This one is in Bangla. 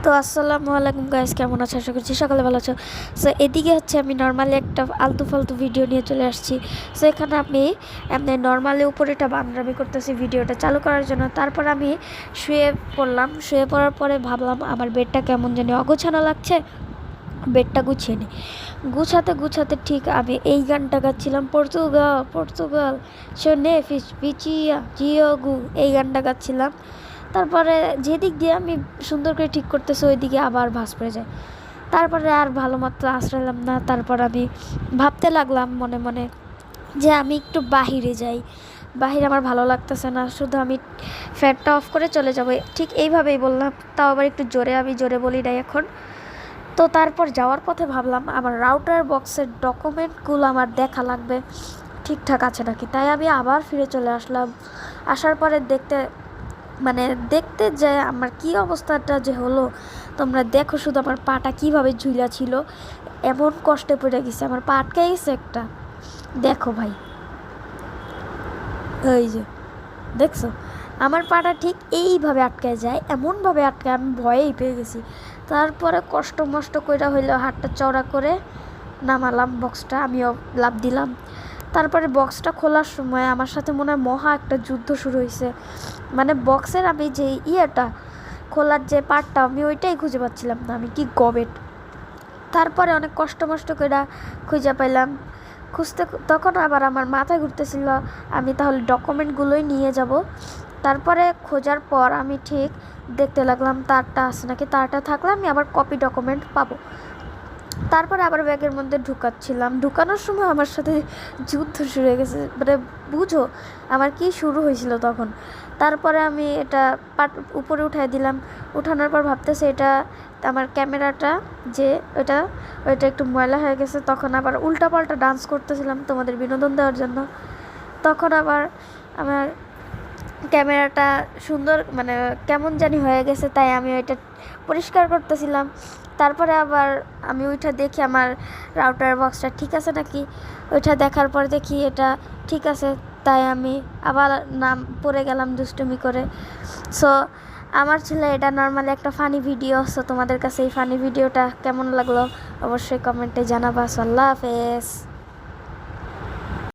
তো আসসালামু আলাইকুম গাইস, কেমন আছো? আশা করছি সকালে ভালো আছো। সো এদিকে হচ্ছে আমি নর্মালি একটা আলতু ফালতু ভিডিও নিয়ে চলে আসছি। সো এখানে আমি এমনি নর্মালি উপরে একটা বান্দরামি করতেছি ভিডিওটা চালু করার জন্য। তারপর আমি শুয়ে পড়লাম। শুয়ে পড়ার পরে ভাবলাম আমার বেডটা কেমন জানি অগোছানো লাগছে, বেডটা গুছিয়ে নিই। গুছাতে গুছাতে ঠিক আমি এই গানটা গাচ্ছিলাম, পর্তুগাল পর্তুগাল শোনে ফিস পিচিয়া জিওগু, এই গানটা গাচ্ছিলাম। তারপরে যেদিক দিয়ে আমি সুন্দর করে ঠিক করতেছি ওই দিকে আবার ভাঁজ পড়ে যায়। তারপরে আর ভালো মতো আশ্রয়লাম না। তারপর আমি ভাবতে লাগলাম মনে মনে যে আমি একটু বাহিরে যাই, বাহিরে আমার ভালো লাগতেছে না, শুধু আমি ফ্যানটা অফ করে চলে যাব। ঠিক এইভাবেই বললাম, তাও আবার একটু জোরে, আমি জোরে বলি নাই এখন। তো তারপর যাওয়ার পথে ভাবলাম আমার রাউটার বক্সের ডকুমেন্টগুলো আমার দেখা লাগবে ঠিকঠাক আছে নাকি। তাই আমি আবার ফিরে চলে আসলাম। আসার পরে দেখতে যে আমার কি অবস্থাটা যে হলো, তোমরা দেখো শুধু আমার পাটা কিভাবে ঝুলা ছিল। এমন কষ্টে পড়ে গেছে, আমার পা আটকে গেছে একটা। দেখো ভাই, এই যে দেখছো আমার পাটা ঠিক এইভাবে আটকায় যায়, এমনভাবে আটকায় আমি ভয়েই পেয়ে গেছি। তারপরে কষ্ট মষ্ট কইরা হইলো হাতটা চওড়া করে নামালাম বক্সটা, আমিও লাফ দিলাম। তারপরে বক্সটা খোলার সময় আমার সাথে মনে হয় মহা একটা যুদ্ধ শুরু হয়েছে। মানে বক্সের আমি যে খোলার যে পার্টটা, আমি ওইটাই খুঁজে পাচ্ছিলাম না, আমি কি গবেট। তারপরে অনেক কষ্ট মষ্ট করে খুঁজে পাইলাম। খুঁজতে তখন আবার আমার মাথায় ঘুরতেছিল আমি তাহলে ডকুমেন্টগুলোই নিয়ে যাব। তারপরে খোঁজার পর আমি ঠিক দেখতে লাগলাম তারটা আছে নাকি, তারটা থাকলে আমি আবার কপি ডকুমেন্ট পাবো। তারপরে আবার ব্যাগের মধ্যে ঢুকাচ্ছিলাম, ঢুকানোর সময় আমার সাথে যুদ্ধ শুরু হয়ে গেছে। মানে বুঝো আমার কি শুরু হয়েছিল তখন। তারপরে আমি এটা উপরে উঠাই দিলাম। উঠানোর পর ভাবতেছে এটা আমার ক্যামেরাটা যে ওইটা একটু ময়লা হয়ে গেছে। তখন আবার উল্টাপাল্টা ডান্স করতেছিলাম তোমাদের বিনোদন দেওয়ার জন্য। তখন আবার আমার ক্যামেরাটা সুন্দর কেমন জানি হয়ে গেছে, তাই আমি ওইটা পরিষ্কার করতেছিলাম। তারপরে আবার আমি ওইটা দেখি আমার রাউটার বক্সটা ঠিক আছে নাকি। ওইটা দেখার পর দেখি এটা ঠিক আছে, তাই আমি আবার নাম পড়ে গেলাম দুষ্টুমি করে। সো আমার ছিল এটা নর্মালি একটা ফানি ভিডিও। সো তোমাদের কাছে এই ফানি ভিডিওটা কেমন লাগলো অবশ্যই কমেন্টে জানাবা। আল্লাহ হাফেজ।